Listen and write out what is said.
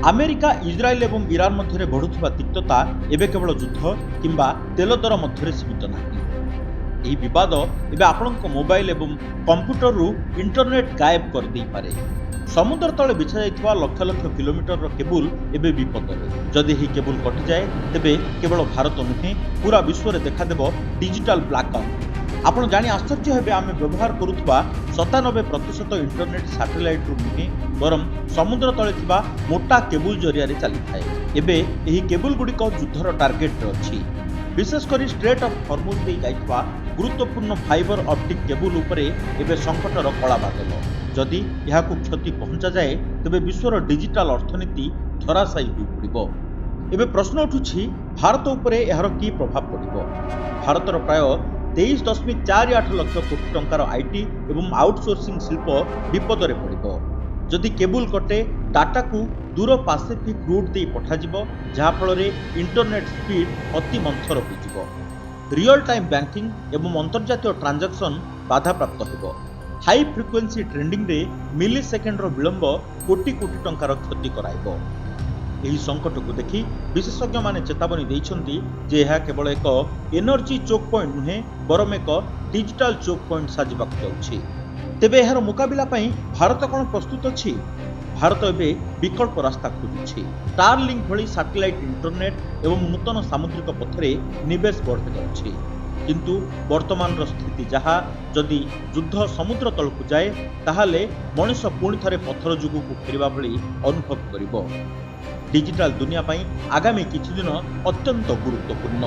America Israel ଏବଂ Iran ମଧ୍ୟରେ ବଢୁଥିବା ତିକ୍ତତା ଏବେ କେବଳ ଯୁଦ୍ଧ କିମ୍ବା ତେଲ ଦର ମଧ୍ୟରେ ସୀମିତ ନାହିଁ। ଏହି ବିବାଦ ଏବେ ଆପଣଙ୍କ ମୋବାଇଲ ଏବଂ କମ୍ପ୍ୟୁଟରରୁ ଇଣ୍ଟରନେଟ୍ ଗାୟବ କରିଦେଇପାରେ। ସମୁଦ୍ର ତଳେ ବିଛାଯାଇଥିବା ଲକ୍ଷ ଲକ୍ଷ କିଲୋମିଟରର କେବୁଲ ଏବେ ବିପଦରେ। ଯଦି ଏହି କେବୁଲ କଟିଯାଏ ତେବେ କେବଳ ଭାରତ ନୁହେଁ, ପୁରା ବିଶ୍ୱରେ ଦେଖାଦେବ ଡିଜିଟାଲ ବ୍ଲାକଆଉଟ୍। ଆପଣ ଜାଣି ଆଶ୍ଚର୍ଯ୍ୟ ହେବେ, ଆମେ ବ୍ୟବହାର କରୁଥିବା 97% ଇଣ୍ଟରନେଟ୍ ସାଟେଲାଇଟ୍ରୁ ନୁହେଁ, ବରଂ ସମୁଦ୍ର ତଳେ ଥିବା ମୋଟା କେବୁଲ ଜରିଆରେ ଚାଲିଥାଏ। ଏବେ ଏହି କେବୁଲଗୁଡ଼ିକ ଯୁଦ୍ଧର ଟାର୍ଗେଟରେ ଅଛି। ବିଶେଷ କରି ଷ୍ଟ୍ରେଟ୍ ଅଫ୍ ହର୍ମୁଜ ଦେଇ ଯାଇଥିବା ଗୁରୁତ୍ୱପୂର୍ଣ୍ଣ ଫାଇବର ଅପ୍ଟିକ୍ କେବୁଲ ଉପରେ ଏବେ ସଙ୍କଟର କଳା ବାଦଲ। ଯଦି ଏହାକୁ କ୍ଷତି ପହଞ୍ଚାଯାଏ ତେବେ ବିଶ୍ୱର ଡିଜିଟାଲ ଅର୍ଥନୀତି ଧରାଶାୟୀ ହୋଇପଡ଼ିବ। ଏବେ ପ୍ରଶ୍ନ ଉଠୁଛି, ଭାରତ ଉପରେ ଏହାର କି ପ୍ରଭାବ ପଡ଼ିବ? ଭାରତର ପ୍ରାୟ 23.48 ଲକ୍ଷ କୋଟି ଟଙ୍କାର ଆଇଟି ଏବଂ ଆଉଟସୋର୍ସିଂ ଶିଳ୍ପ ବିପଦରେ ପଡ଼ିବ। ଯଦି କେବୁଲ କଟେ, ଡାଟାକୁ ଦୂର ପାସିଫିକ୍ ରୁଟ୍ ଦେଇ ପଠାଯିବ, ଯାହାଫଳରେ ଇଣ୍ଟରନେଟ୍ ସ୍ପିଡ୍ ଅତି ମନ୍ଥର ହୋଇଯିବ। ରିଅଲ୍ ଟାଇମ୍ ବ୍ୟାଙ୍କିଂ ଏବଂ ଅନ୍ତର୍ଜାତୀୟ ଟ୍ରାଞ୍ଜାକ୍ସନ୍ ବାଧାପ୍ରାପ୍ତ ହେବ। ହାଇ ଫ୍ରିକ୍ୱେନ୍ସି ଟ୍ରେଣ୍ଡିଂରେ ମିଲି ସେକେଣ୍ଡର ବିଳମ୍ବ କୋଟି କୋଟି ଟଙ୍କାର କ୍ଷତି କରାଇବ। ଏହି ସଙ୍କଟକୁ ଦେଖି ବିଶେଷଜ୍ଞମାନେ ଚେତାବନୀ ଦେଇଛନ୍ତି ଯେ ଏହା କେବଳ ଏକ ଏନର୍ଜି ଚୋକ୍ ପଏଣ୍ଟ ନୁହେଁ, ବରଂ ଏକ ଡିଜିଟାଲ ଚୋକ୍ ପଏଣ୍ଟ ସାଜିବାକୁ ଯାଉଛି। ତେବେ ଏହାର ମୁକାବିଲା ପାଇଁ ଭାରତ କ'ଣ ପ୍ରସ୍ତୁତ ଅଛି? ଭାରତ ଏବେ ବିକଳ୍ପ ରାସ୍ତା ଖୋଜୁଛି। ଷ୍ଟାରଲିଙ୍କ ଭଳି ସାଟେଲାଇଟ୍ ଇଣ୍ଟରନେଟ୍ ଏବଂ ନୂତନ ସାମୁଦ୍ରିକ ପଥରେ ନିବେଶ ବଢ଼ାଯାଉଛି। କିନ୍ତୁ ବର୍ତ୍ତମାନର ସ୍ଥିତି ଯାହା, ଯଦି ଯୁଦ୍ଧ ସମୁଦ୍ର ତଳକୁ ଯାଏ ତାହେଲେ ମଣିଷ ପୁଣି ଥରେ ପଥର ଯୁଗକୁ ଫେରିବା ଭଳି ଅନୁଭବ କରିବ। ଡିଜିଟାଲ ଦୁନିଆ ପାଇଁ ଆଗାମୀ କିଛି ଦିନ ଅତ୍ୟନ୍ତ ଗୁରୁତ୍ୱପୂର୍ଣ୍ଣ।